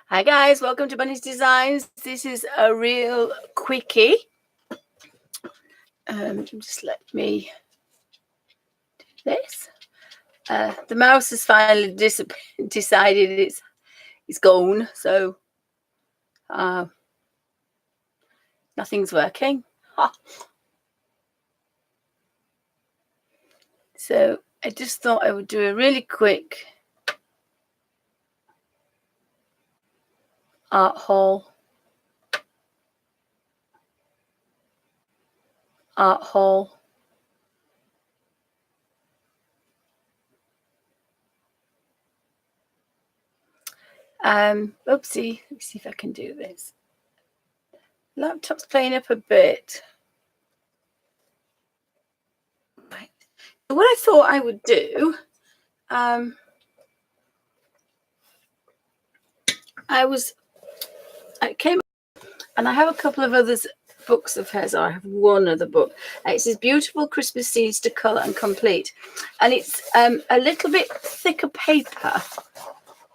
Hi guys, welcome to Bunny's Designs. This is a real quickie. Just let me do this. The mouse has finally decided it's gone, so nothing's working. So I just thought I would do a really quick art haul. Oopsie, let me see if I can do this. Laptop's playing up a bit. Right. So what I thought I would do, I came and I have a couple of others books of hers. I have one other book. It says Beautiful Christmas Scenes to Colour and Complete, and it's a little bit thicker paper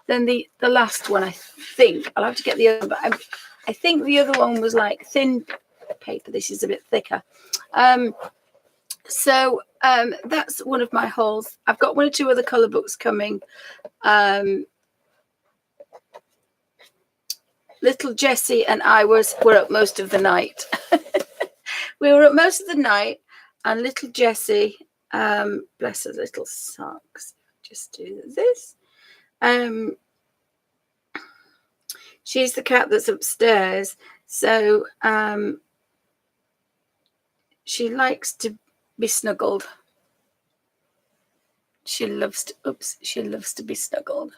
than the last one. I think I'll have to get the other, but I think the other one was like thin paper. This is a bit thicker. So that's one of my hauls. I've got one or two other colour books coming. Little Jessie and I were up most of the night. We were up most of the night, and little Jessie, bless her little socks. Just do this. She's the cat that's upstairs, so she likes to be snuggled. She loves to be snuggled.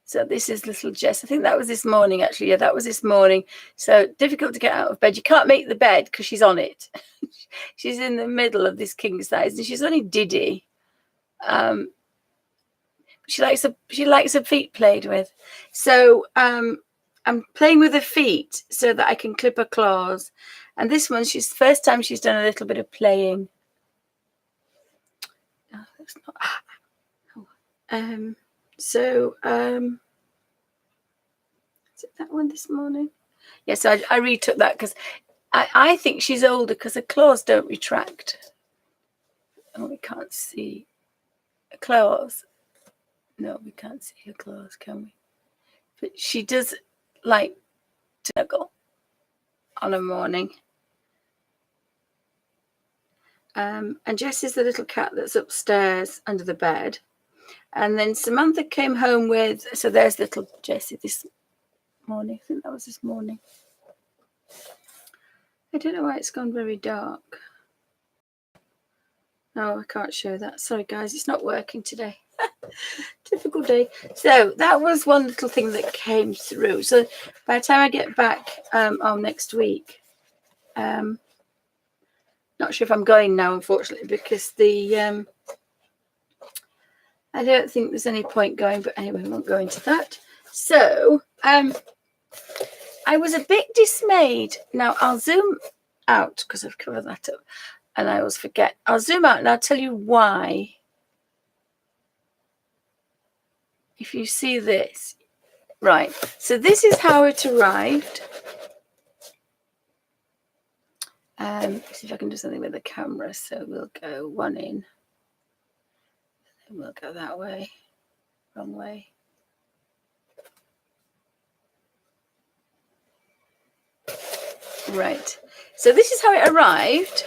So this is little Jess. I think that was this morning, actually. Yeah, that was this morning. So difficult to get out of bed. You can't make the bed because she's on it. She's in the middle of this king size, and she's only Diddy. She likes her feet played with. So I'm playing with her feet so that I can clip her claws. And this one, first time she's done a little bit of playing. Oh, that's not. Is it that one this morning? Yes, yeah, so I retook that because I think she's older because her claws don't retract. Oh, we can't see her claws. No, we can't see her claws, can we? But she does like to snuggle on a morning. And Jess is the little cat that's upstairs under the bed. And then Samantha came home with, so there's little Jessie this morning. I think that was this morning. I don't know why it's gone very dark. No, I can't show that. Sorry, guys, it's not working today. Difficult day. So that was one little thing that came through. So by the time I get back next week, not sure if I'm going now, unfortunately, because I don't think there's any point going, but anyway, I won't go into that. So I was a bit dismayed. Now I'll zoom out because I've covered that up and I always forget. I'll zoom out and I'll tell you why. If you see this, right. So this is how it arrived. See if I can do something with the camera. So we'll go one in. And we'll go that way. Wrong way. Right. So this is how it arrived.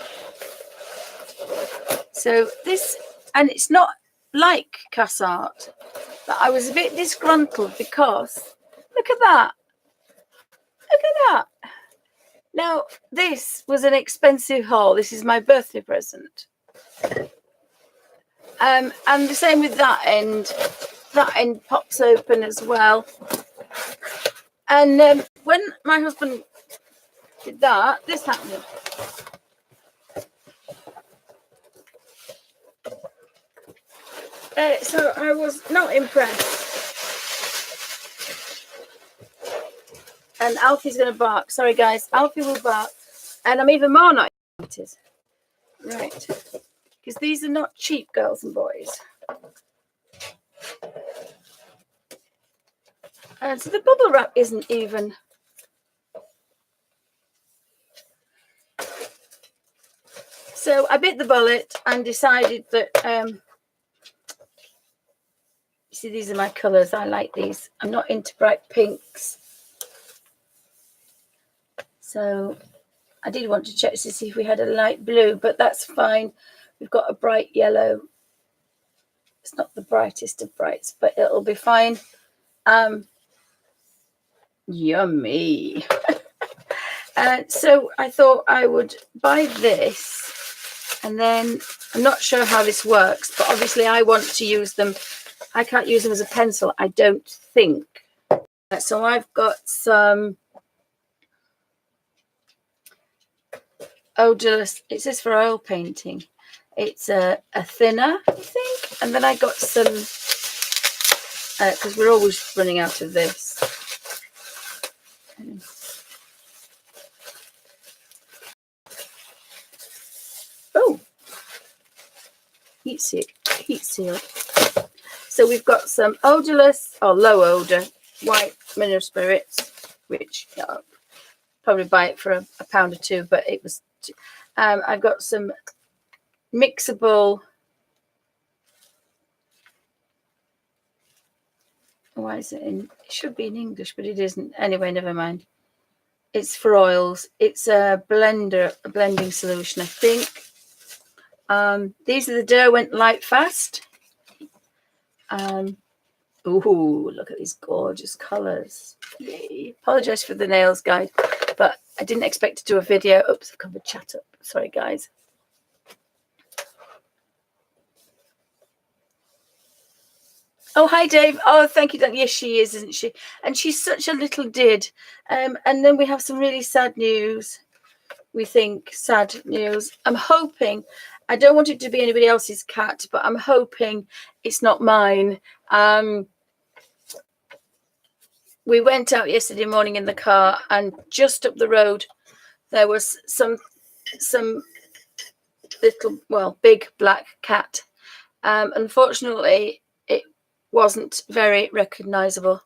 So this, and it's not like Cassart, but I was a bit disgruntled because look at that. Look at that. Now, this was an expensive haul. This is my birthday present. And the same with that end. That end pops open as well. And when my husband did that, this happened. So I was not impressed. And Alfie's going to bark. Sorry, guys. Alfie will bark. And I'm even more not excited. Right. Because these are not cheap, girls and boys. So the bubble wrap isn't even. So I bit the bullet and decided that, see, these are my colours. I like these. I'm not into bright pinks. So I did want to check to see if we had a light blue, but that's fine. We've got a bright yellow. It's not the brightest of brights, but it'll be fine. Yummy. So I thought I would buy this, and then I'm not sure how this works, but obviously I want to use them. I can't use them as a pencil, I don't think. So I've got some odorless, it says for oil painting. It's a thinner, I think. And then I got some, because we're always running out of this. Oh, heat seal. So we've got some odorless or low odor white mineral spirits, which probably buy it for a pound or two, but it was. I've got some mixable. Why is it in? It should be in English, but it isn't. Anyway, never mind. It's for oils. It's a blending solution, I think. These are the Derwent Light Fast. Ooh, look at these gorgeous colours. Yay. Apologise for the nails, guys, but I didn't expect to do a video. Oops, I've covered chat up. Sorry, guys. Oh, hi, Dave. Oh, thank you, Dan. Yes, she is, isn't she? And she's such a little did. And then we have some really sad news. We think sad news. I'm hoping, I don't want it to be anybody else's cat, but I'm hoping it's not mine. We went out yesterday morning in the car, and just up the road, there was some little, well, big black cat. Unfortunately, it wasn't very recognizable.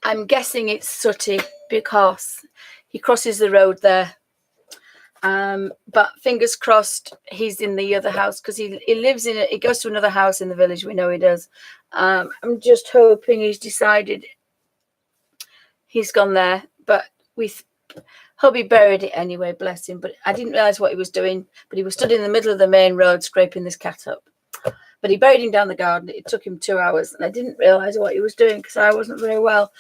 I'm guessing it's Sooty because he crosses the road there. But fingers crossed he's in the other house, because he lives in it. He goes to another house in the village. We know he does. I'm just hoping he's decided he's gone there, but hubby buried it anyway, bless him. But I didn't realize what he was doing, but he was stood in the middle of the main road scraping this cat up. But he buried him down the garden. It took him 2 hours, and I didn't realize what he was doing because I wasn't very well.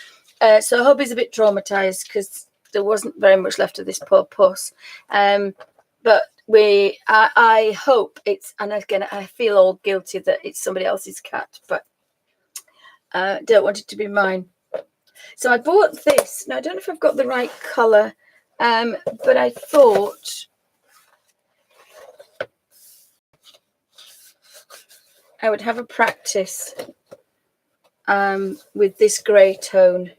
So hubby's a bit traumatized because there wasn't very much left of this poor puss. But I hope it's, and again, I feel all guilty that it's somebody else's cat, but don't want it to be mine. So I bought this. Now, I don't know if I've got the right color, but I thought I would have a practice with this grey tone.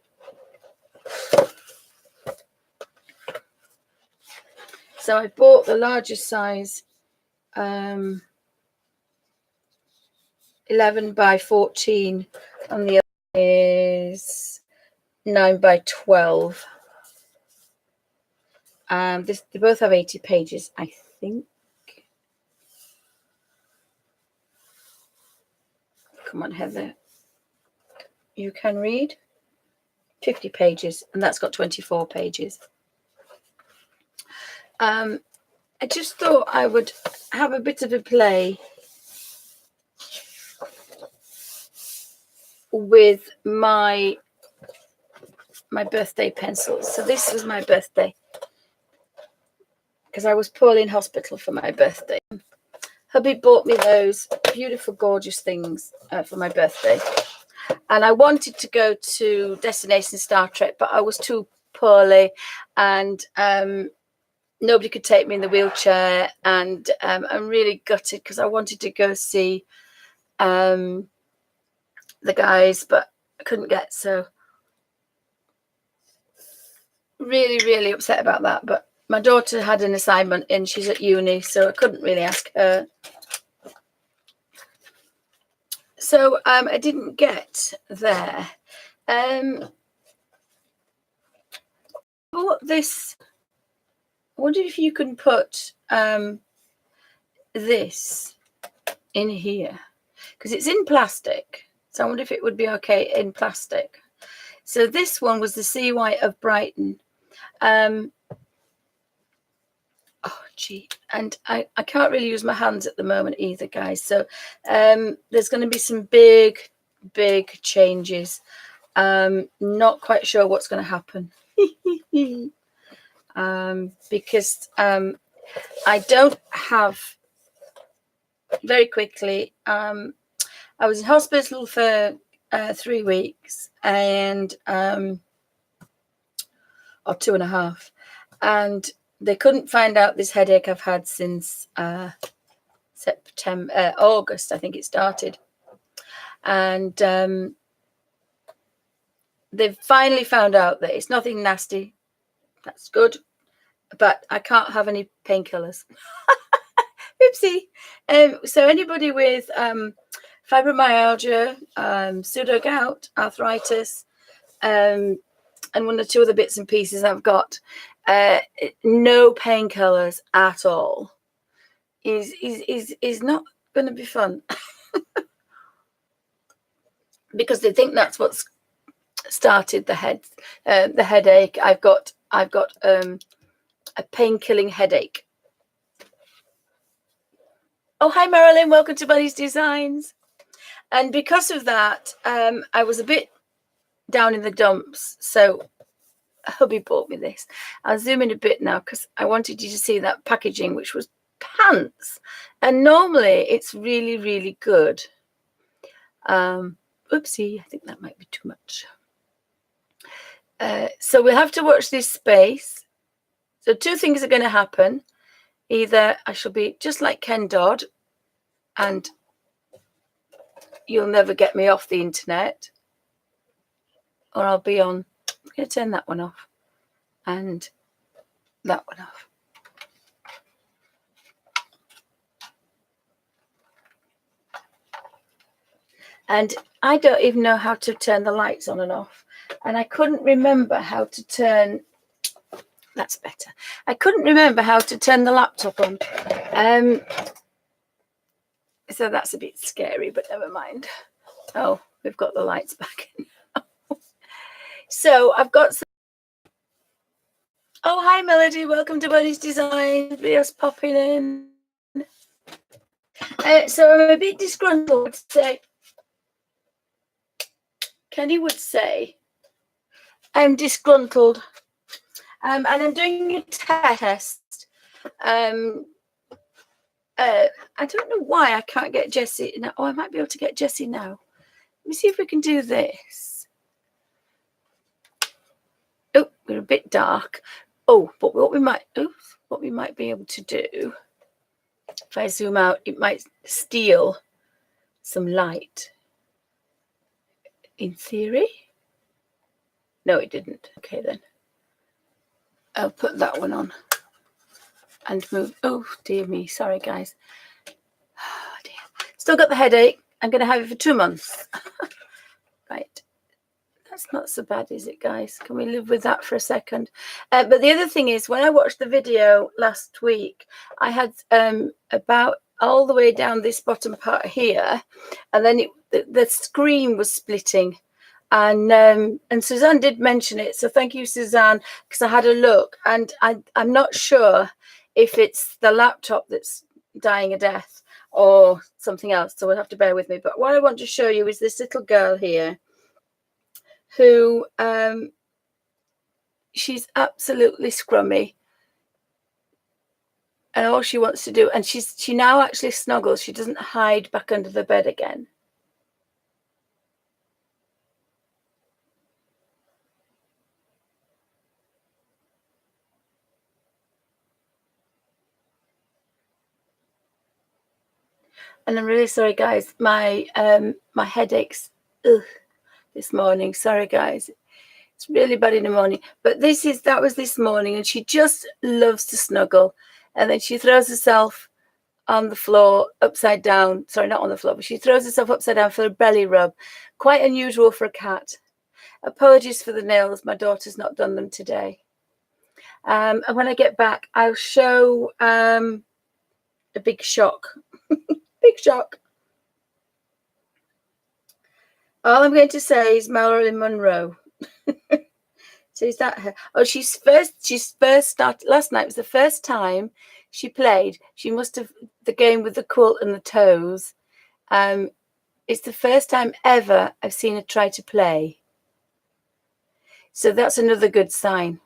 So I bought the largest size, 11 by 14, and the other is 9 by 12. They both have 80 pages, I think. Come on, Heather. You can read 50 pages, and that's got 24 pages. I just thought I would have a bit of a play with my birthday pencils. So this was my birthday, because I was poorly in hospital for my birthday. Hubby bought me those beautiful, gorgeous things for my birthday. And I wanted to go to Destination Star Trek, but I was too poorly, and nobody could take me in the wheelchair. And I'm really gutted because I wanted to go see the guys, but I couldn't get. So really, really upset about that. But my daughter had an assignment and she's at uni, so I couldn't really ask her. So I didn't get there. Bought this. I wonder if you can put this in here, because it's in plastic. So I wonder if it would be okay in plastic. So this one was the Sea White of Brighton. Oh, gee. And I can't really use my hands at the moment either, guys. So there's going to be some big changes. Not quite sure what's going to happen. Because I don't have, very quickly, I was in hospital for 3 weeks and or 2.5, and they couldn't find out this headache I've had since August, I think it started. And they've finally found out that it's nothing nasty. That's good. But I can't have any painkillers. Oopsie. So anybody with fibromyalgia, pseudo gout, arthritis, and 1 or 2 other bits and pieces I've got, no painkillers at all is not going to be fun. Because they think that's what's started the headache. I've got a pain-killing headache. Oh, hi Marilyn, welcome to Bunny's Designs. And because of that, I was a bit down in the dumps. So hubby bought me this. I'll zoom in a bit now because I wanted you to see that packaging, which was pants. And normally it's really good. Oopsie, I think that might be too much. So we'll have to watch this space. So 2 things are going to happen. Either I shall be just like Ken Dodd and you'll never get me off the internet, or I'll be on. I'm going to turn that one off and that one off. And I don't even know how to turn the lights on and off. And I couldn't remember how to turn. That's better. I couldn't remember how to turn the laptop on. So that's a bit scary, but never mind. Oh, we've got the lights back in. So I've got some. Oh, hi, Melody. Welcome to Bunny's Design. Just popping in. So I'm a bit disgruntled, to say. Kenny would say I'm disgruntled. And I'm doing a test. I don't know why I can't get Jessie now. Oh, I might be able to get Jessie now. Let me see if we can do this. Oh, we're a bit dark. Oh, but what we might be able to do, if I zoom out, it might steal some light. In theory. No, it didn't. Okay, then. I'll put that one on and move. Oh, dear me. Sorry, guys. Oh, dear. Still got the headache. I'm going to have it for 2 months. Right. That's not so bad, is it, guys? Can we live with that for a second? But the other thing is, when I watched the video last week, I had about all the way down this bottom part here, and then the screen was splitting. And Suzanne did mention it, so thank you, Suzanne, because I had a look, and I'm not sure if it's the laptop that's dying a death or something else, so we'll have to bear with me. But what I want to show you is this little girl here who she's absolutely scrummy, and all she wants to do, and she now actually snuggles. She doesn't hide back under the bed again. And I'm really sorry, guys. My headaches this morning. Sorry, guys. It's really bad in the morning. But that was this morning, and she just loves to snuggle. And then she throws herself on the floor, upside down. Sorry, not on the floor, but she throws herself upside down for a belly rub. Quite unusual for a cat. Apologies for the nails. My daughter's not done them today. And when I get back, I'll show a big shock. Big shock. All I'm going to say is Marilyn Monroe. So is that her? Oh, she's first started last night. Was the first time she played. She must have the game with the quilt and the toes. It's the first time ever I've seen her try to play. So that's another good sign.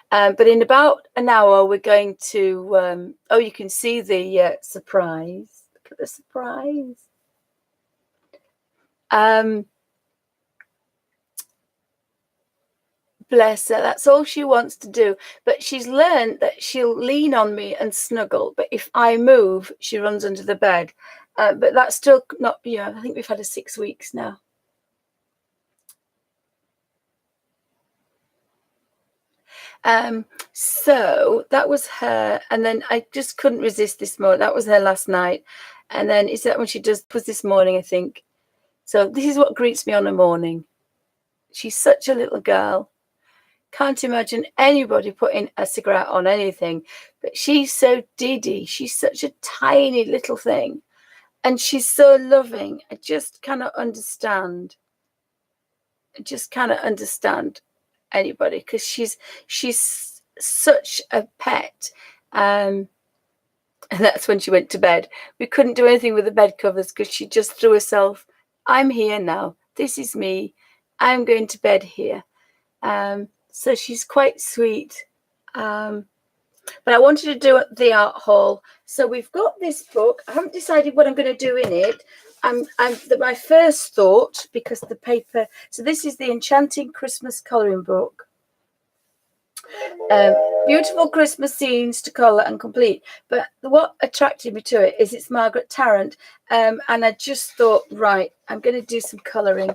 But in about an hour, we're going to. Oh, you can see the surprise. Look at the surprise. Bless her, that's all she wants to do. But she's learned that she'll lean on me and snuggle. But if I move, she runs under the bed. But that's still not, I think we've had her 6 weeks now. So that was her. And then I just couldn't resist this morning. That was her last night. And then is that when she was this morning, I think. So this is what greets me on a morning. She's such a little girl. Can't imagine anybody putting a cigarette on anything, but she's so diddy. She's such a tiny little thing, and she's so loving. I just cannot understand. Anybody, because she's such a pet. And that's when she went to bed. We couldn't do anything with the bed covers because she just threw herself. I'm here now. This is me. I'm going to bed here. So she's quite sweet. But I wanted to do the art haul. So we've got this book. I haven't decided what I'm going to do in it. My first thought, because the paper. So this is the Enchanting Christmas colouring book. Beautiful Christmas scenes to colour and complete. But what attracted me to it is it's Margaret Tarrant. And I just thought, right, I'm going to do some colouring.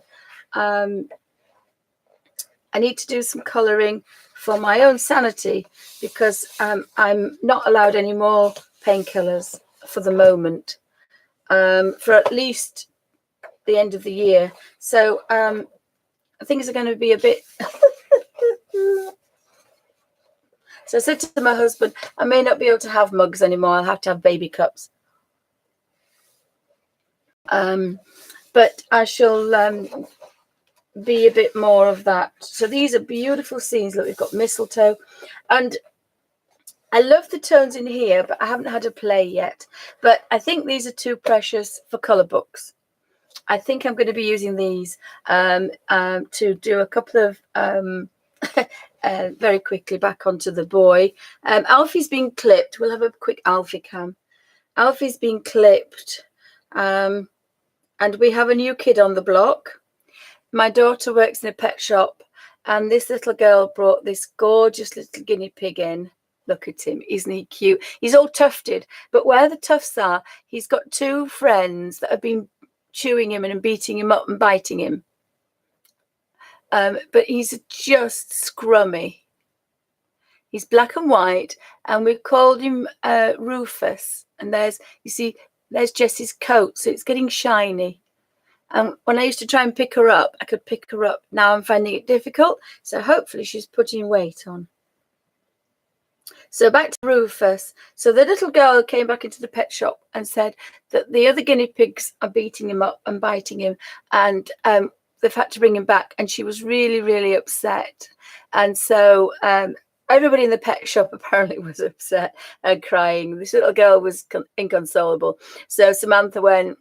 I need to do some colouring for my own sanity because I'm not allowed any more painkillers for the moment, for at least the end of the year. So things are going to be a bit... So I said to my husband, I may not be able to have mugs anymore. I'll have to have baby cups. But I shall... be a bit more of that. So these are beautiful scenes. Look, we've got mistletoe, and I love the tones in here, but I haven't had a play yet. But I think these are too precious for colour books. I think I'm going to be using these to do a couple of very quickly back onto the boy. Alfie's been clipped. We'll have a quick Alfie cam. Alfie's been clipped, and we have a new kid on the block. My daughter works in a pet shop, and this little girl brought this gorgeous little guinea pig in. Look at him. Isn't he cute? He's all tufted, but where the tufts are, he's got two friends that have been chewing him and beating him up and biting him. But he's just scrummy. He's black and white, and we've called him Rufus. And there's Jessie's coat, so it's getting shiny. And when I used to try and pick her up, I could pick her up. Now I'm finding it difficult. So hopefully she's putting weight on. So back to Rufus. So the little girl came back into the pet shop and said that the other guinea pigs are beating him up and biting him. And they've had to bring him back. And she was really, really upset. And so everybody in the pet shop apparently was upset and crying. This little girl was inconsolable. So Samantha went,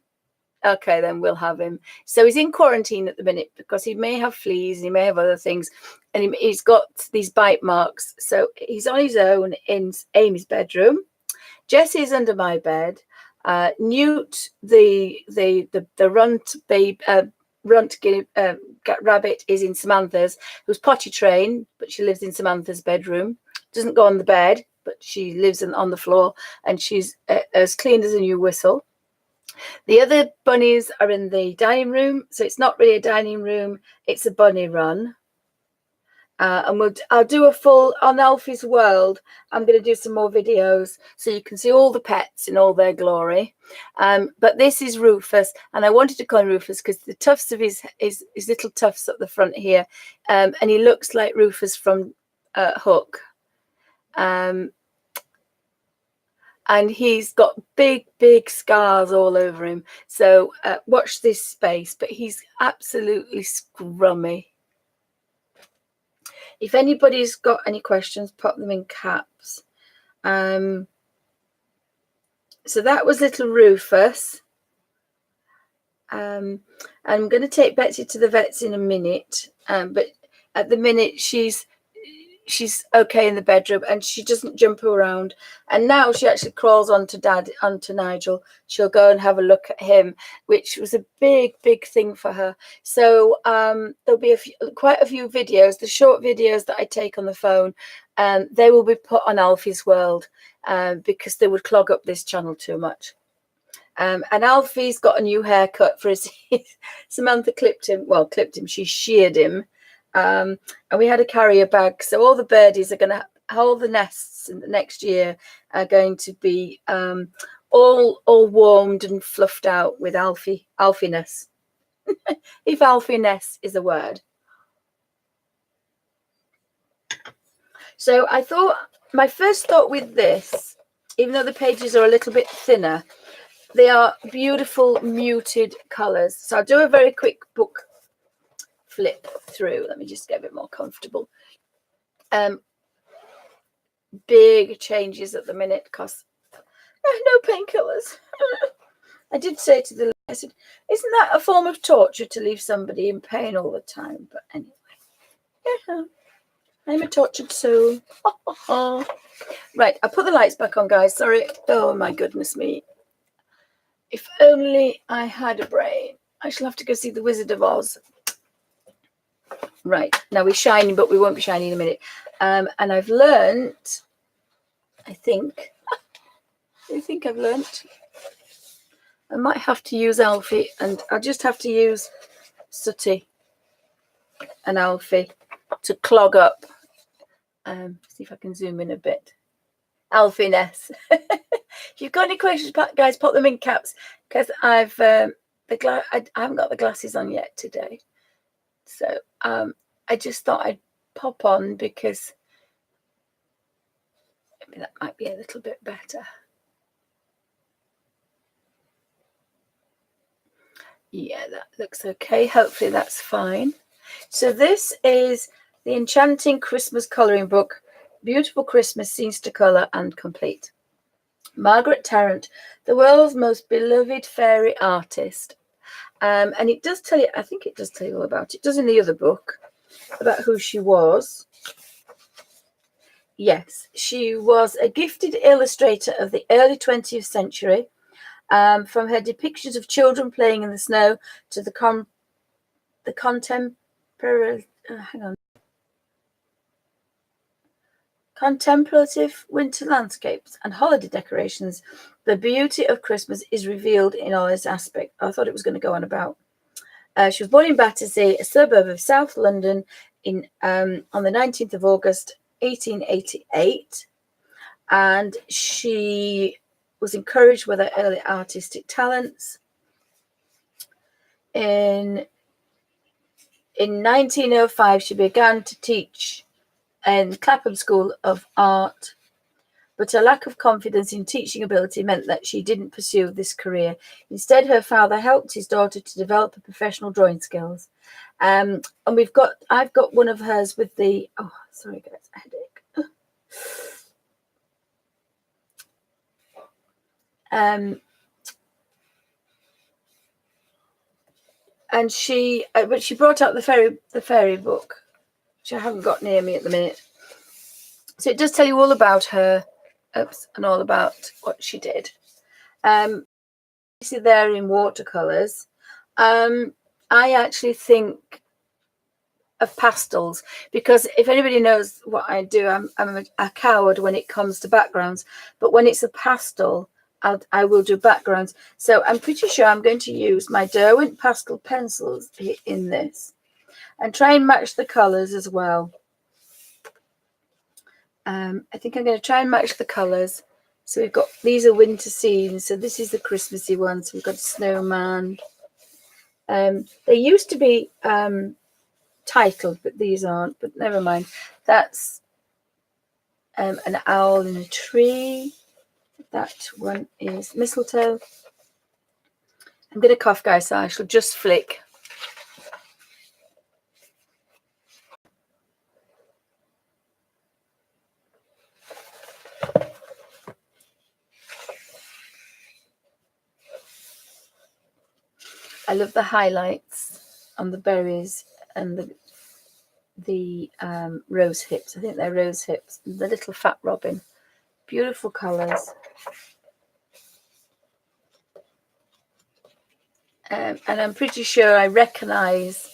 okay, then we'll have him. So he's in quarantine at the minute because he may have fleas and he may have other things. And he's got these bite marks. So he's on his own in Amy's bedroom. Jessie's under my bed. Newt, the runt rabbit, is in Samantha's, who's potty trained, but she lives in Samantha's bedroom. Doesn't go on the bed, but she lives on the floor, and she's as clean as a new whistle. The other bunnies are in the dining room, so it's not really a dining room, it's a bunny run. And I'll do a full on Alfie's World. I'm going to do some more videos so you can see all the pets in all their glory. But this is Rufus, and I wanted to call him Rufus because the tufts of his little tufts up the front here, and he looks like Rufus from Hook. And he's got big scars all over him. So watch this space, but he's absolutely scrummy. If anybody's got any questions, pop them in caps. So that was little Rufus. I'm going to take Betsy to the vets in a minute, but at the minute she's okay in the bedroom and she doesn't jump around. And now she actually crawls onto Nigel. She'll go and have a look at him, which was a big thing for her. So there'll be quite a few videos, the short videos that I take on the phone, they will be put on Alfie's World because they would clog up this channel too much. And Alfie's got a new haircut for his Samantha clipped him, she sheared him. And we had a carrier bag, so all the birdies are going to, all the nests in the next year are going to be all warmed and fluffed out with Alfiness. If Alfiness is a word. So I thought, my first thought with this, even though the pages are a little bit thinner, they are beautiful muted colours. So I'll do a very quick book flip through. Let me just get a bit more comfortable. Big changes at the minute because no painkillers. I did say to the, I said, isn't that a form of torture to leave somebody in pain all the time? But anyway, yeah, I'm a tortured soul. Right, I'll put the lights back on, guys. Sorry. Oh my goodness me. If only I had a brain. I shall have to go see the Wizard of Oz. Right, now we're shining, but we won't be shining in a minute. And I've learnt, I think I've learnt, I might have to use Alfie, and I'll just have to use Sooty and Alfie to clog up. See if I can zoom in a bit. Alfiness. If you've got any questions, guys, pop them in caps, because I haven't got the glasses on yet today. So I just thought I'd pop on because maybe that might be a little bit better. Yeah, that looks okay. Hopefully that's fine. So this is the Enchanting Christmas Colouring Book. Beautiful Christmas scenes to colour and complete. Margaret Tarrant, the world's most beloved fairy artist. And it does tell you, I think it does tell you all about it. It does in the other book, about who she was. Yes, she was a gifted illustrator of the early 20th century. From her depictions of children playing in the snow to the contemplative winter landscapes and holiday decorations, the beauty of Christmas is revealed in all its aspects. I thought it was going to go on about. She was born in Battersea, a suburb of South London, on the 19th of August, 1888. And she was encouraged with her early artistic talents. In 1905, she began to teach in Clapham School of Art, but her lack of confidence in teaching ability meant that she didn't pursue this career. Instead, her father helped his daughter to develop her professional drawing skills. And I've got one of hers with the, oh, sorry guys, a headache. And she brought out the fairy book, which I haven't got near me at the minute. So it does tell you all about her, and all about what she did. You see there in watercolors. I actually think of pastels, because if anybody knows what I do, I'm a coward when it comes to backgrounds. But when it's a pastel, I will do backgrounds. So I'm pretty sure I'm going to use my Derwent pastel pencils in this and try and match the colors as well. I think I'm going to try and match the colours. So we've got, these are winter scenes. So this is the Christmassy one. So we've got a snowman. They used to be titled, but these aren't. But never mind. That's an owl in a tree. That one is mistletoe. I'm going to cough, guys, so I shall just flick. I love the highlights on the berries and the rose hips. I think they're rose hips. The little fat robin. Beautiful colours. And I'm pretty sure I recognise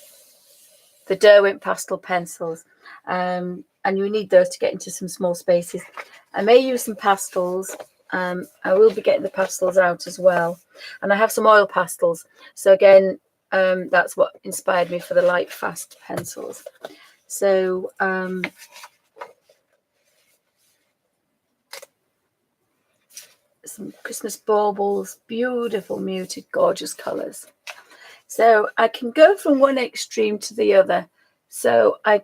the Derwent pastel pencils. And you need those to get into some small spaces. I may use some pastels. I will be getting the pastels out as well. And I have some oil pastels. So again, that's what inspired me for the light fast pencils. So some Christmas baubles, beautiful muted gorgeous colours. So I can go from one extreme to the other. So I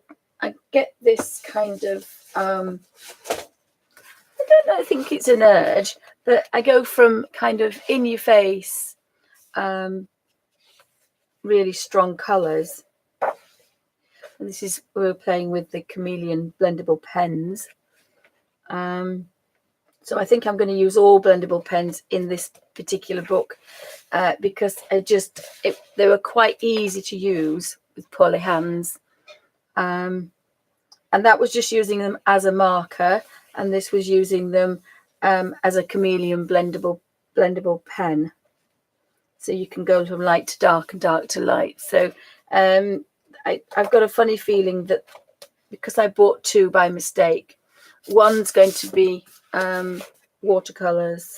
get this kind of I think it's an urge, but I go from kind of in your face really strong colours. And this is, we're playing with the Chameleon blendable pens. So I think I'm going to use all blendable pens in this particular book because they were quite easy to use with poorly hands. And that was just using them as a marker, and this was using them as a Chameleon blendable pen. So you can go from light to dark and dark to light. So I've got a funny feeling that because I bought two by mistake, one's going to be watercolors,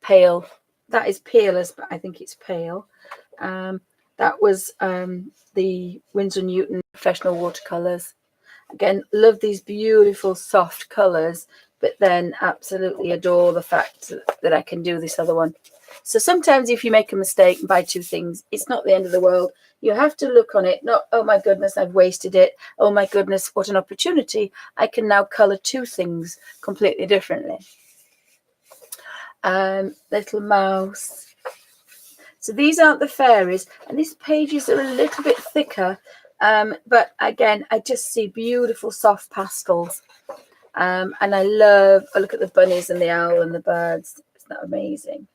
pale. That is peerless, but I think it's pale. That was the Winsor Newton professional watercolors. Again, love these beautiful soft colors, but then absolutely adore the fact that I can do this other one. So sometimes if you make a mistake and buy two things, it's not the end of the world. You have to look on it, not, oh my goodness, I've wasted it. Oh my goodness, what an opportunity. I can now color two things completely differently. Little mouse. So these aren't the fairies, and these pages are a little bit thicker. But again, I just see beautiful soft pastels. And I look at the bunnies and the owl and the birds. Isn't that amazing?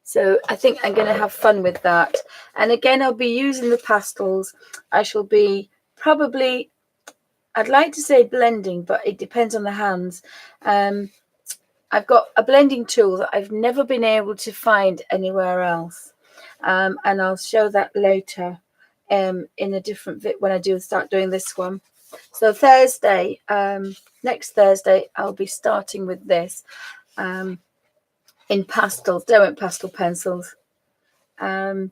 So I think I'm going to have fun with that. And again, I'll be using the pastels. I shall be probably, I'd like to say blending, but it depends on the hands. I've got a blending tool that I've never been able to find anywhere else. And I'll show that later in a different bit when I start doing this one. So Thursday, next Thursday, I'll be starting with this in pastels, Derwent pastel pencils. I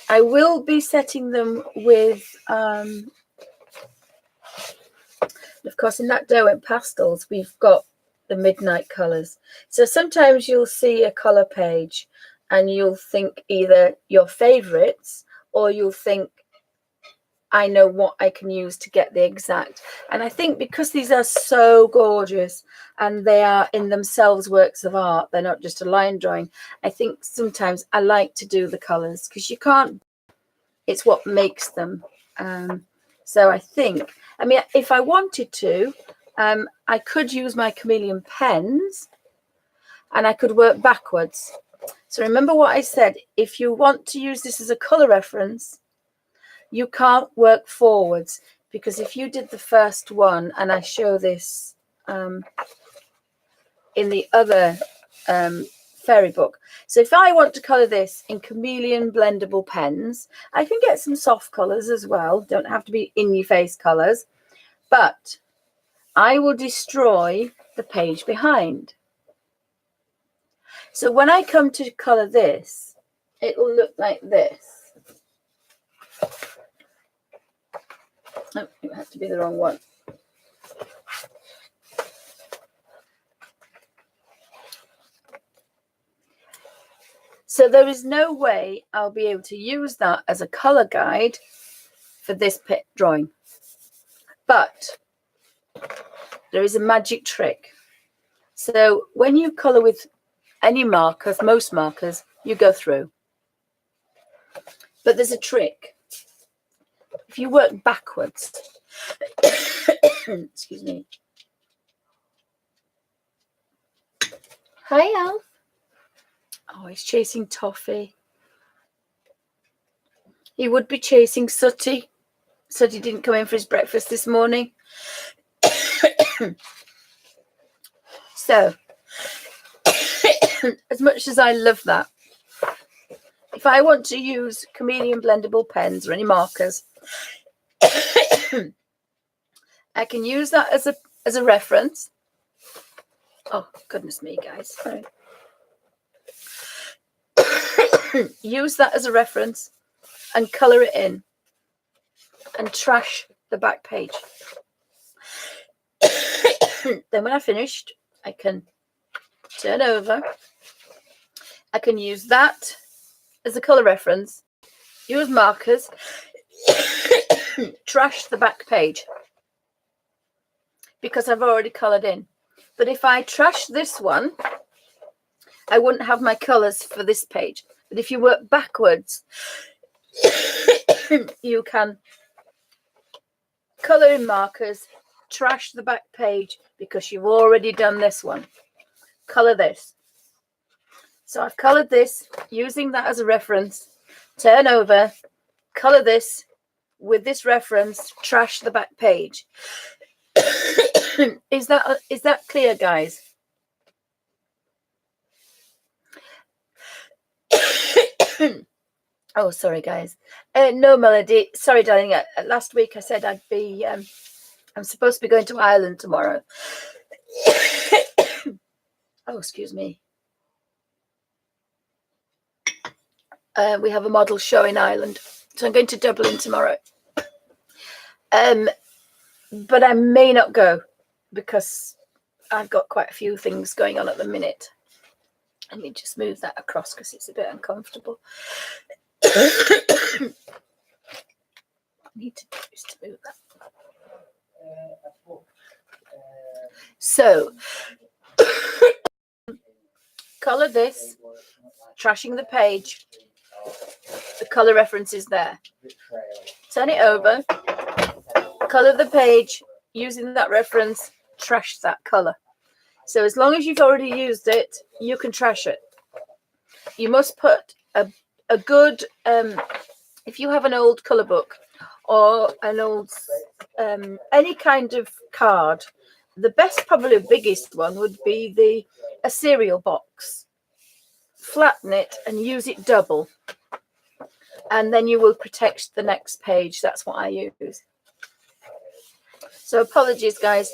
will be setting them with, of course, in that Derwent pastels, we've got the midnight colours. So sometimes you'll see a colour page and you'll think either your favourites or you'll think, I know what I can use to get the exact. And I think because these are so gorgeous and they are in themselves works of art, they're not just a line drawing, I think sometimes I like to do the colours because you can't, it's what makes them. So I think, I mean, if I wanted to, I could use my Chameleon pens and I could work backwards. So remember what I said, if you want to use this as a colour reference, you can't work forwards, because if you did the first one, and I show this in the other fairy book. So if I want to colour this in Chameleon blendable pens, I can get some soft colours as well. Don't have to be in-your-face colours. But I will destroy the page behind. So when I come to colour this, it will look like this. Oh, it had to be the wrong one. So there is no way I'll be able to use that as a color guide for this drawing. But there is a magic trick. So when you color with any markers, most markers, you go through. But there's a trick. If you work backwards, excuse me. Hi, Alf. Oh, he's chasing Toffee. He would be chasing Sooty. Sooty didn't come in for his breakfast this morning. So, as much as I love that, if I want to use Chameleon blendable pens or any markers, I can use that as a reference. Oh, goodness me, guys. Sorry. Use that as a reference and colour it in and trash the back page. Then when I've finished, I can turn over. I can use that as a colour reference, use markers, trash the back page because I've already coloured in. But if I trash this one, I wouldn't have my colours for this page. But if you work backwards, you can colour in markers, trash the back page because you've already done this one. Colour this. So I've coloured this using that as a reference, turn over, colour this with this reference, trash the back page. Is that clear, guys? Oh, sorry, guys. No, Melody. Sorry, darling. Last week I said I'd be. I'm supposed to be going to Ireland tomorrow. Oh, excuse me. We have a model show in Ireland, so I'm going to Dublin tomorrow. But I may not go because I've got quite a few things going on at the minute. Let me just move that across because it's a bit uncomfortable. I need to move that. So, colour this, trashing the page. The colour reference is there. Turn it over, colour the page using that reference, trash that colour. So as long as you've already used it, you can trash it. You must put a good, if you have an old colour book or an old, any kind of card, the best, probably biggest one would be a cereal box. Flatten it and use it double. And then you will protect the next page. That's what I use. So apologies, guys.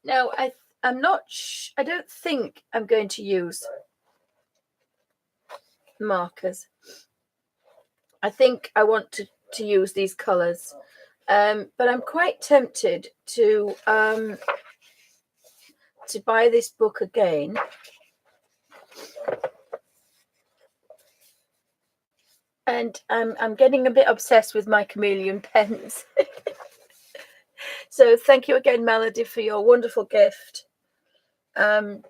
Now, I'm not, I don't think I'm going to use markers. I think I want to use these colours. But I'm quite tempted to buy this book again. And I'm getting a bit obsessed with my Chameleon pens. So thank you again, Melody, for your wonderful gift. And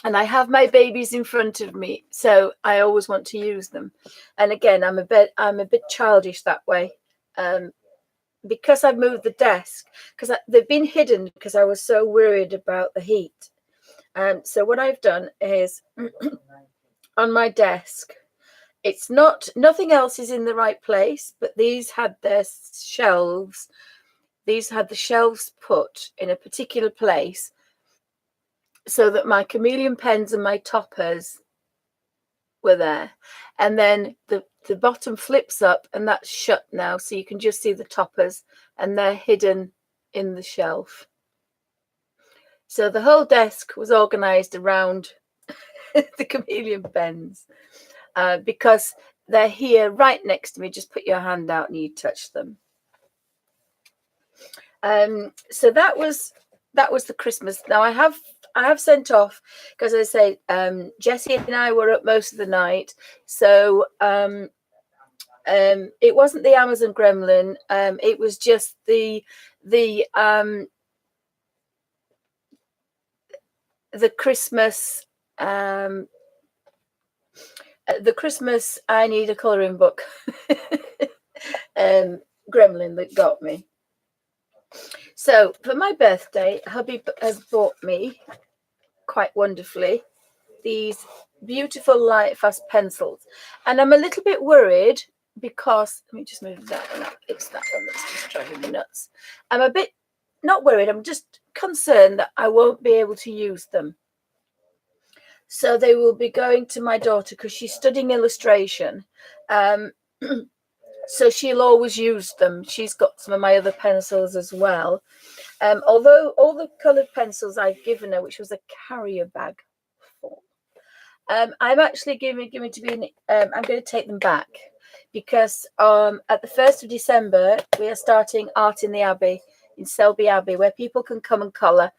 I have my babies in front of me, so I always want to use them. And again, I'm a bit childish that way, because I've moved the desk, because they've been hidden because I was so worried about the heat. So what I've done is on my desk, it's nothing else is in the right place, but these had their shelves. These had the shelves put in a particular place so that my Chameleon pens and my toppers were there. And then the bottom flips up and that's shut now. So you can just see the toppers and they're hidden in the shelf. So the whole desk was organized around the Chameleon pens because they're here right next to me. Just put your hand out and you touch them. So that was the Christmas. Now I have sent off, because I say Jessie and I were up most of the night, so it wasn't the Amazon gremlin. It was just the Christmas the Christmas I need a colouring book gremlin that got me. So for my birthday, hubby has bought me, quite wonderfully, these beautiful Lightfast pencils, and I'm a little bit worried because, let me just move that one up. It's that one that's just driving me nuts. I'm a bit not worried, I'm just concerned that I won't be able to use them. So they will be going to my daughter because she's studying illustration. So she'll always use them. She's got some of my other pencils as well. Although all the coloured pencils I've given her, which was a carrier bag full, I'm actually I'm going to take them back, because at the 1st of December, we are starting Art in the Abbey in Selby Abbey, where people can come and colour.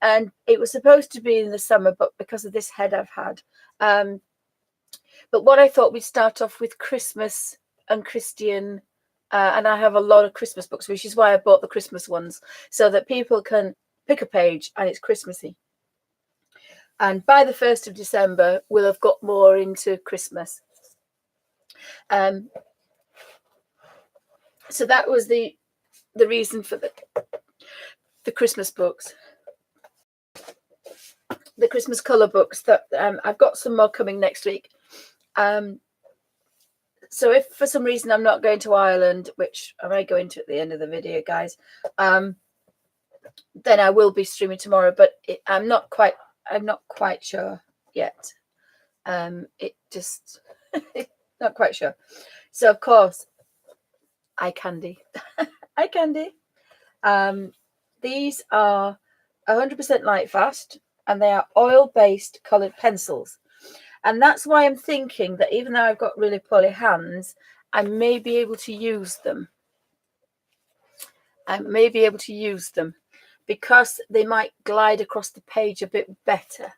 And it was supposed to be in the summer, but because of this head I've had. But what I thought, we'd start off with Christmas and Christian, and I have a lot of Christmas books, which is why I bought the Christmas ones, so that people can pick a page and it's Christmassy. And by the 1st of December, we'll have got more into Christmas. So that was the reason for the Christmas books, the Christmas colour books. That I've got some more coming next week. So if for some reason I'm not going to Ireland, which I may go into at the end of the video, guys, then I will be streaming tomorrow. But I'm not quite sure yet. It just not quite sure. So of course, eye candy. Eye candy. These are 100% Lightfast, and they are oil-based coloured pencils. And that's why I'm thinking that even though I've got really poorly hands, I may be able to use them. Because they might glide across the page a bit better.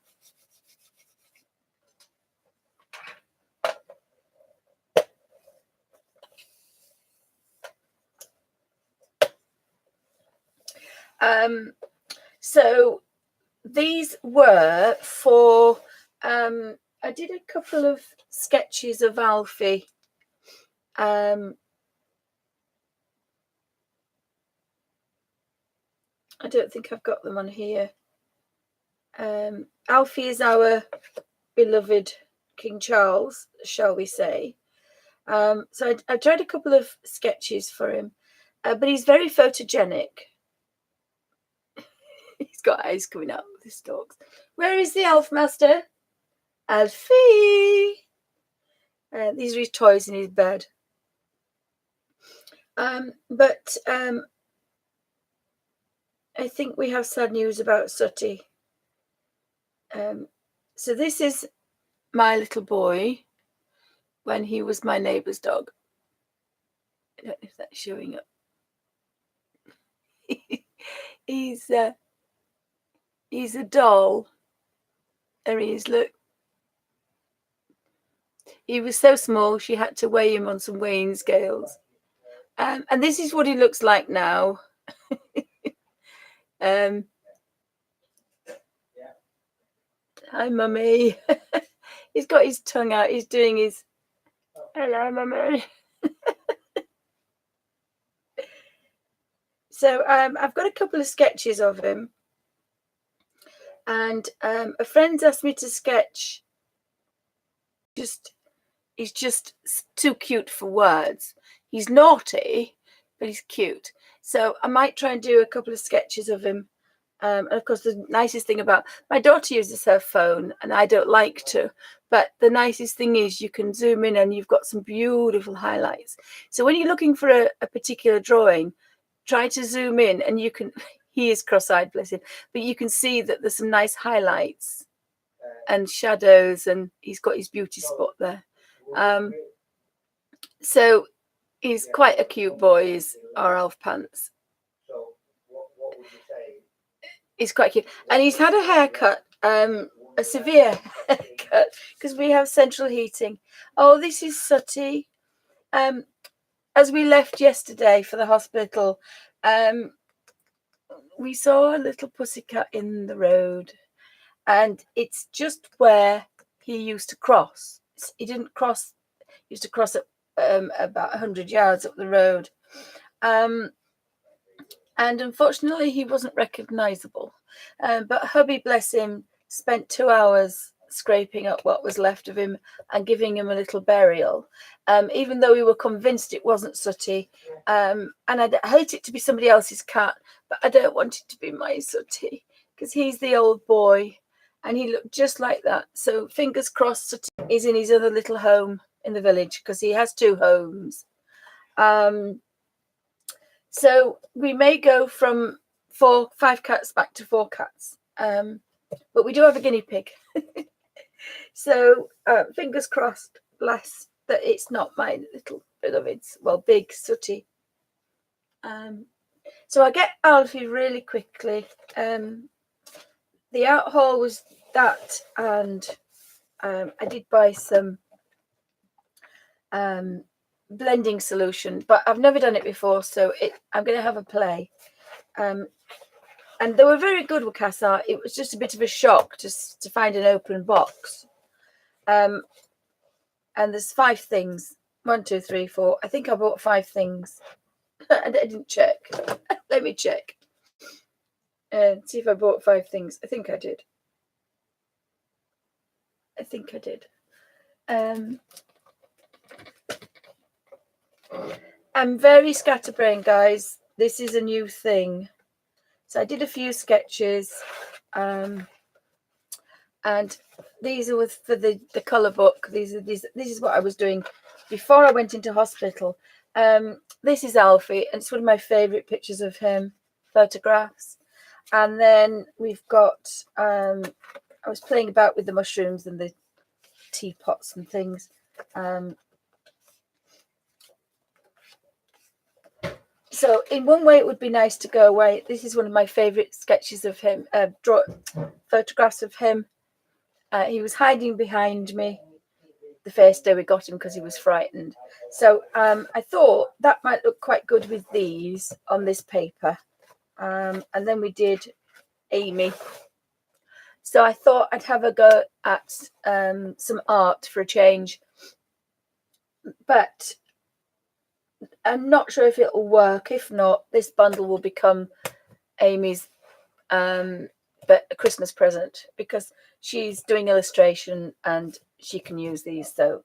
So these were for, I did a couple of sketches of Alfie. I don't think I've got them on here. Alfie is our beloved King Charles, shall we say. So I tried a couple of sketches for him, but he's very photogenic. He's got eyes coming out of his stalks. Where is the elf master? Alfie! These are his toys in his bed. But I think we have sad news about Sooty. So this is my little boy when he was my neighbour's dog. I don't know if that's showing up. He's a doll. There he is, look. He was so small, she had to weigh him on some weighing scales. And this is what he looks like now. Hi, Mummy. He's got his tongue out. He's doing his, hello, Mummy. So I've got a couple of sketches of him. And a friend's asked me to sketch. He's just too cute for words. He's naughty, but he's cute. So I might try and do a couple of sketches of him. And of course, the nicest thing about my daughter uses her phone, and I don't like to. But the nicest thing is you can zoom in and you've got some beautiful highlights. So when you're looking for a particular drawing, try to zoom in and you can, he is cross-eyed, bless him, but you can see that there's some nice highlights and shadows, and he's got his beauty spot there. So he's quite a cute boy, is our Alf Pants. He's quite cute. And he's had a haircut, a severe haircut, because we have central heating. Oh, this is Sooty. As we left yesterday for the hospital, we saw a little pussycat in the road, and it's just where he used to cross. He didn't cross, he used to cross at about 100 yards up the road. And unfortunately, he wasn't recognizable. But hubby, bless him, spent 2 hours scraping up what was left of him and giving him a little burial, even though we were convinced it wasn't Sooty. And I'd hate it to be somebody else's cat, but I don't want it to be my Sooty, because he's the old boy and he looked just like that. So fingers crossed Sooty is in his other little home in the village, because he has 2 homes. So we may go from 5 cats back to 4 cats, but we do have a guinea pig. So fingers crossed, bless, that it's not my little beloved's, well, big Sooty. So I get Alfie really quickly. The out haul was that, and I did buy some blending solution, but I've never done it before, so I'm going to have a play. And they were very good with Cassar. It was just a bit of a shock just to find an open box. And there's 5 things. 1, 2, 3, 4. I think I bought 5 things. I didn't check. Let me check. See if I bought 5 things. I think I did. I'm very scatterbrained, guys. This is a new thing. So I did a few sketches. And these are for the colour book. This is what I was doing before I went into hospital. This is Alfie, and it's one of my favourite pictures of him, photographs. And then we've got, I was playing about with the mushrooms and the teapots and things. So in one way, it would be nice to go away. This is one of my favourite sketches of him, photographs of him. He was hiding behind me the first day we got him because he was frightened. So I thought that might look quite good with these on this paper. And then we did Amy. So I thought I'd have a go at some art for a change. But I'm not sure if it'll work. If not, this bundle will become Amy's but a Christmas present, because she's doing illustration and she can use these. So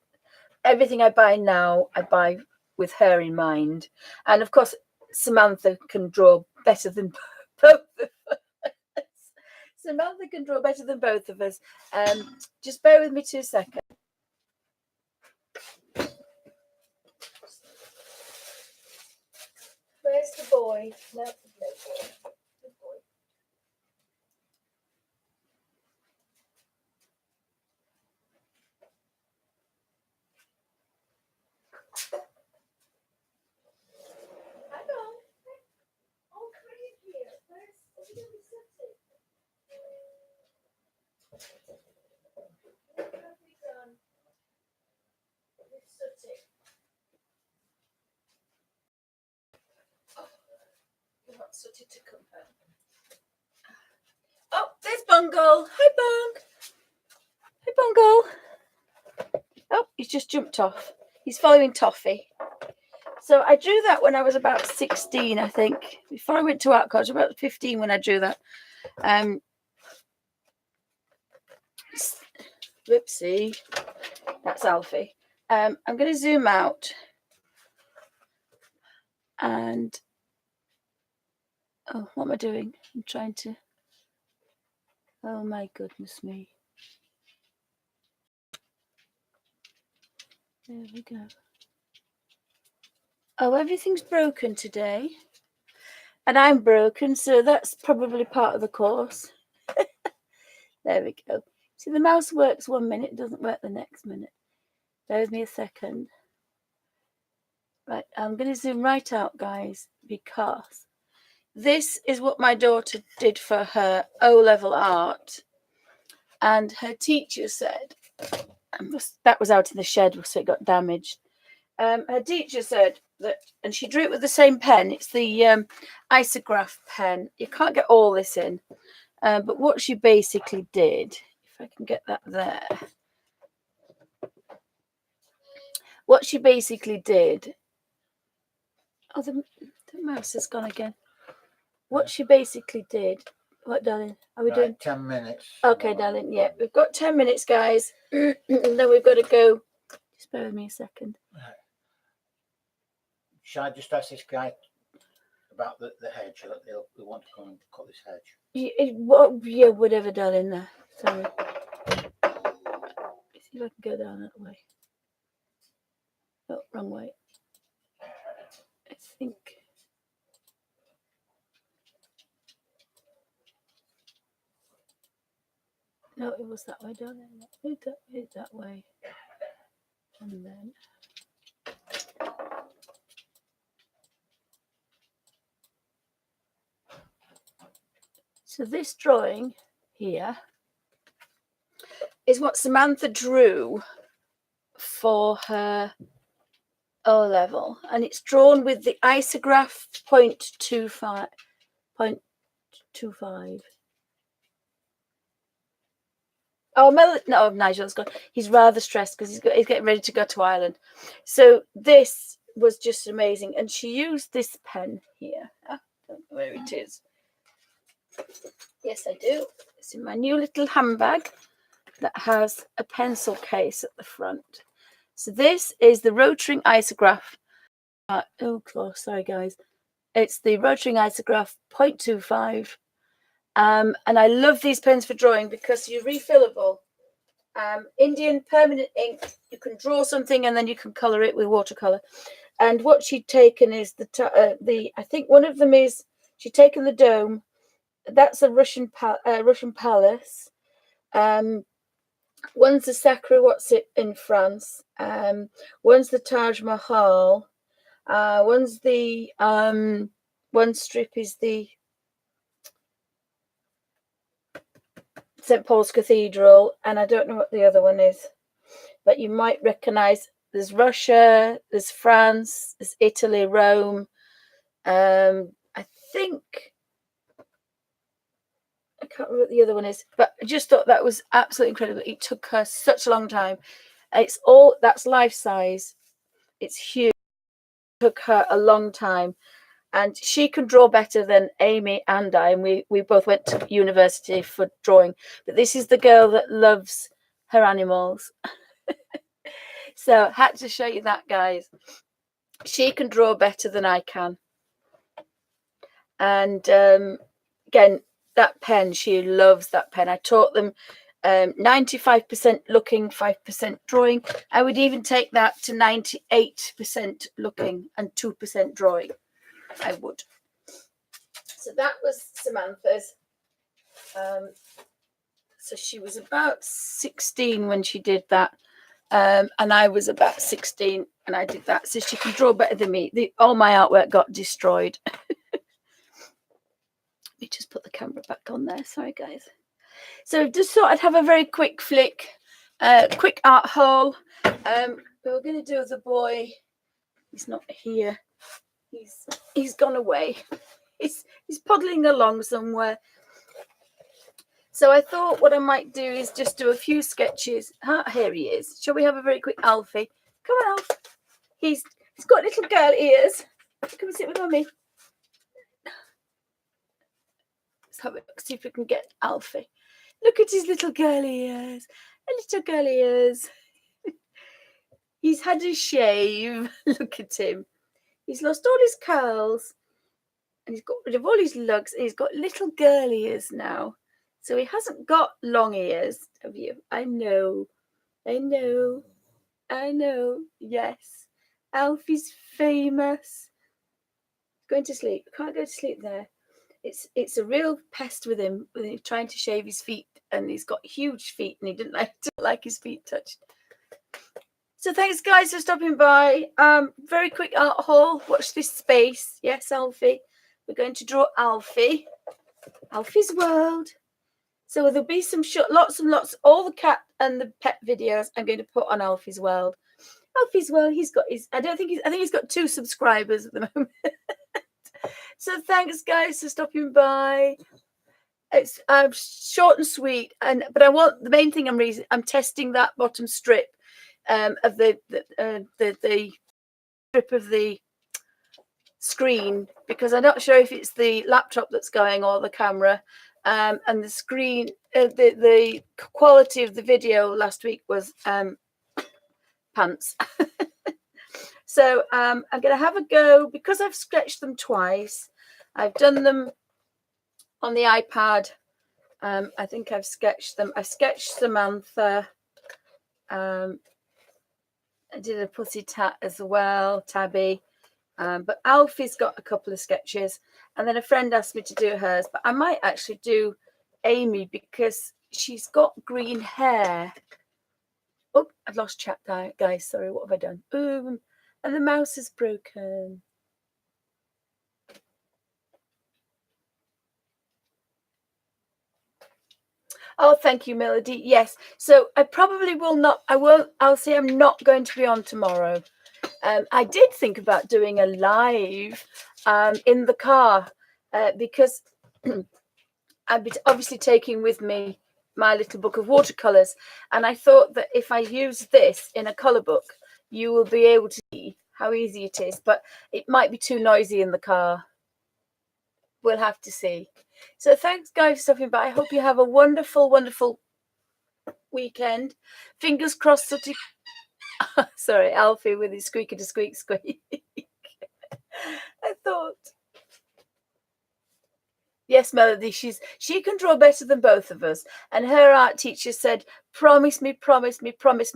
everything I buy now, I buy with her in mind. And of course, Samantha can draw better than both of us. Samantha can draw better than both of us. Just bear with me 2 seconds. Where's the boy? No, the boy. Sooty to come home. Oh, there's Bungle. Hi, Bung. Hi, Bungle. Oh, he's just jumped off. He's following Toffee. So I drew that when I was about 16, I think. Before I went to art college, about 15 when I drew that. Whoopsie. That's Alfie. I'm going to zoom out. And oh, what am I doing? I'm trying to. Oh my goodness me. There we go. Oh, everything's broken today. And I'm broken, so that's probably part of the course. There we go. See, the mouse works 1 minute, it doesn't work the next minute. Bear with me a second. Right, I'm going to zoom right out, guys, because this is what my daughter did for her O-level art. And her teacher said, that was out in the shed, so it got damaged. Her teacher said that, and she drew it with the same pen. It's the Isograph pen. You can't get all this in. But what she basically did, if I can get that there. What she basically did, oh, the mouse has gone again. What she basically did, what, darling? Are we doing 10 minutes? Okay, darling. Yeah, we've got 10 minutes, guys. And then we've got to go. Just bear with me a second. Shall I just ask this guy about the hedge? They want to come and cut this hedge. Yeah, whatever, darling. There. Sorry. Let's see if I can go down that way. Oh, wrong way. I think. No, it was that way, darling. That way. And then. So this drawing here is what Samantha drew for her O-level, and it's drawn with the Isograph 0.25. Oh, no, Nigel's gone. He's rather stressed because he's getting ready to go to Ireland. So this was just amazing, and she used this pen here. I don't know where it is. Yes, I do. It's in my new little handbag that has a pencil case at the front. So this is the Rotring Isograph. Sorry, guys. It's the Rotring Isograph 0.25. And I love these pens for drawing because you're refillable. Indian permanent ink. You can draw something and then you can colour it with watercolour. And what she'd taken is I think one of them is she'd taken the dome. That's a Russian palace. One's the Sacre What's It in France. One's the Taj Mahal. One's the one strip is the St. Paul's Cathedral, and I don't know what the other one is, but you might recognize. There's Russia, there's France, there's Italy, Rome. I think I can't remember what the other one is, but I just thought that was absolutely incredible. It took her such a long time. That's life size. It's huge. It took her a long time. And she can draw better than Amy and I, and we both went to university for drawing. But this is the girl that loves her animals. So had to show you that, guys. She can draw better than I can. And again, that pen, she loves that pen. I taught them 95% looking, 5% drawing. I would even take that to 98% looking and 2% drawing. I would. So that was Samantha's. So she was about 16 when she did that. And I was about 16 and I did that. So she can draw better than me. All my artwork got destroyed. Let me just put the camera back on there. Sorry, guys. So just thought I'd have a very quick flick, quick art haul. We're going to do the boy. He's not here. He's gone away. He's poddling along somewhere. So I thought what I might do is just do a few sketches. Here he is. Shall we have a very quick Alfie? Come on, Alf. He's got little girl ears. Come and sit with Mummy. Let's have a look, see if we can get Alfie. Look at his little girl ears. Little girl ears. He's had a shave. Look at him. He's lost all his curls. And he's got rid of all his lugs. He's got little girl ears now. So he hasn't got long ears, have you? I know. Yes. Alfie's famous. Going to sleep. Can't go to sleep there. It's a real pest with him when he's trying to shave his feet, and he's got huge feet and he didn't like his feet touched. So thanks, guys, for stopping by. Very quick art haul. Watch this space. Yes, Alfie. We're going to draw Alfie. Alfie's World. So there'll be some lots and lots. All the cat and the pet videos I'm going to put on Alfie's World. Alfie's World. He's got his. I think he's got 2 subscribers at the moment. So thanks, guys, for stopping by. It's short and sweet, but I want the main thing. I'm testing that bottom strip of the strip of the screen, because I'm not sure if it's the laptop that's going or the camera. And the screen, the quality of the video last week was pants. So I'm going to have a go, because I've sketched them twice. I've done them on the iPad. I think I've sketched them. I sketched Samantha. I did a pussy tat as well, Tabby. But Alfie's got a couple of sketches, and then a friend asked me to do hers. But I might actually do Amy, because she's got green hair. Oh, I've lost chat, guys. Sorry, what have I done? Boom. And the mouse is broken. Oh, thank you, Melody. Yes. So I probably will not. I'll say I'm not going to be on tomorrow. I did think about doing a live in the car because I'd be obviously taking with me my little book of watercolors. And I thought that if I use this in a color book, you will be able to see how easy it is. But it might be too noisy in the car. We'll have to see. So thanks, guys, for stopping by. I hope you have a wonderful, wonderful weekend. Fingers crossed. Sorry, Alfie with his squeaky to squeak squeak. I thought. Yes, Melody, she can draw better than both of us. And her art teacher said, promise me,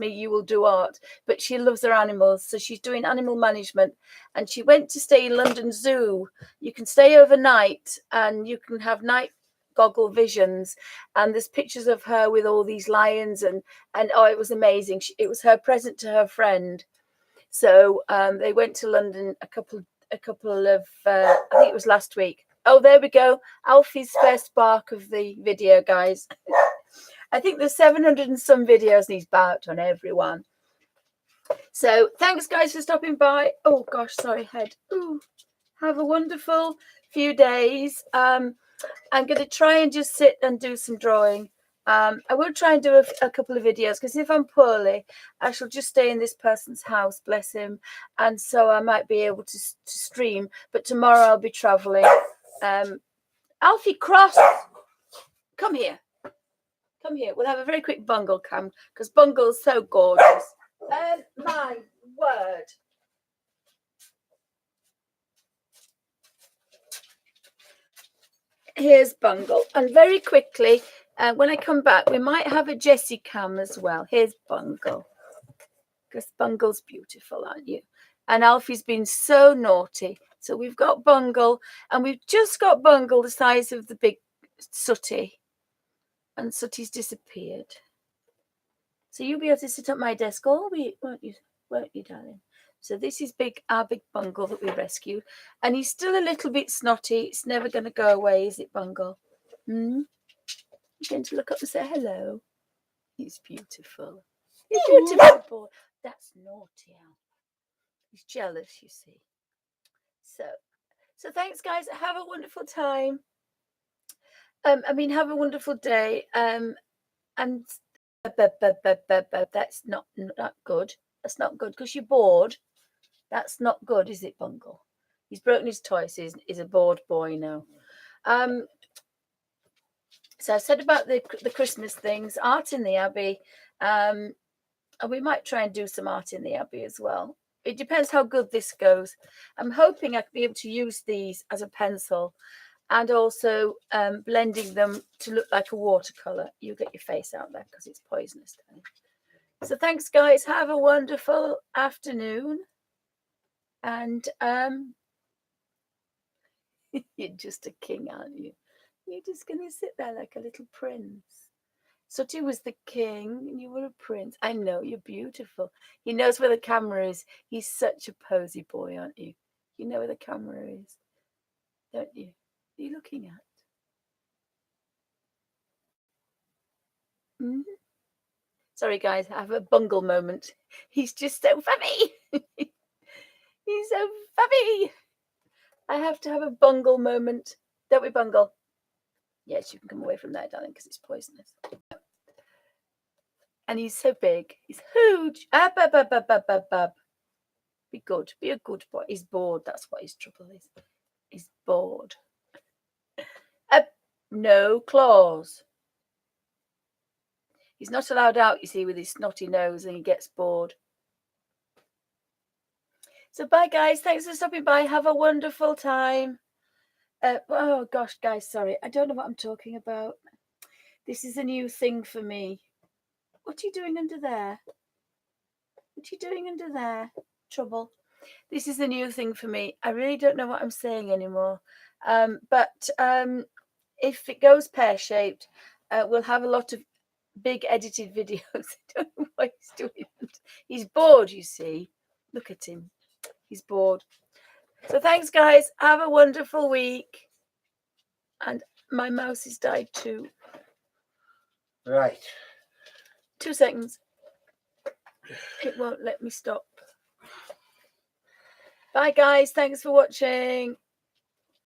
you will do art. But she loves her animals, so she's doing animal management. And she went to stay in London Zoo. You can stay overnight and you can have night goggle visions. And there's pictures of her with all these lions. And oh, it was amazing. It was her present to her friend. So they went to London a couple of, I think it was last week. Oh, there we go. Alfie's first spark of the video, guys. I think there's 700 and some videos, and he's barked on everyone. So thanks, guys, for stopping by. Oh, gosh, sorry, head. Ooh, have a wonderful few days. I'm going to try and just sit and do some drawing. I will try and do a couple of videos, because if I'm poorly, I shall just stay in this person's house, bless him. And so I might be able to stream. But tomorrow I'll be traveling. Alfie Cross, come here. Come here. We'll have a very quick bungle cam, because Bungle's so gorgeous. My word. Here's Bungle. And very quickly, when I come back, we might have a Jessie cam as well. Here's Bungle. Because Bungle's beautiful, aren't you? And Alfie's been so naughty. So we've got Bungle, and we've just got Bungle the size of the big Sooty. And Sooty's disappeared. So you'll be able to sit at my desk all week, won't you, darling? So this is our big Bungle that we rescued. And he's still a little bit snotty. It's never going to go away, is it, Bungle? You're going to look up and say hello. He's beautiful. He's beautiful boy. That's naughty, Al. He's jealous, you see. So thanks, guys. Have a wonderful time. Have a wonderful day. And that's not good. That's not good, because you're bored. That's not good, is it, Bungle? He's broken his toy, so he's a bored boy now. So I said about the Christmas things, art in the Abbey. And we might try and do some art in the Abbey as well. It depends how good this goes. I'm hoping I can be able to use these as a pencil, and also blending them to look like a watercolor. You get your face out there, because it's poisonous. So thanks, guys. Have a wonderful afternoon. And you're just a king, aren't you? You're just going to sit there like a little prince. Sooty was the king and you were a prince. I know, you're beautiful. He knows where the camera is. He's such a posy boy, aren't you? You know where the camera is, don't you? What are you looking at? Mm-hmm. Sorry, guys, I have a bungle moment. He's just so funny. He's so funny. I have to have a bungle moment. Don't we, Bungle? Yes, you can come away from there, darling, because it's poisonous. And he's so big. He's huge. Up, up, up, up, up, up, up. Be good. Be a good boy. He's bored. That's what his trouble is. He's bored. Up. No claws. He's not allowed out, you see, with his snotty nose, and he gets bored. So bye, guys. Thanks for stopping by. Have a wonderful time. Oh, gosh, guys, sorry. I don't know what I'm talking about. This is a new thing for me. What are you doing under there? What are you doing under there? Trouble. This is a new thing for me. I really don't know what I'm saying anymore. But if it goes pear-shaped, we'll have a lot of big edited videos. I don't know what he's doing. He's bored, you see. Look at him. He's bored. So thanks, guys. Have a wonderful week. And my mouse has died too. Right. 2 seconds. It won't let me stop. Bye, guys. Thanks for watching.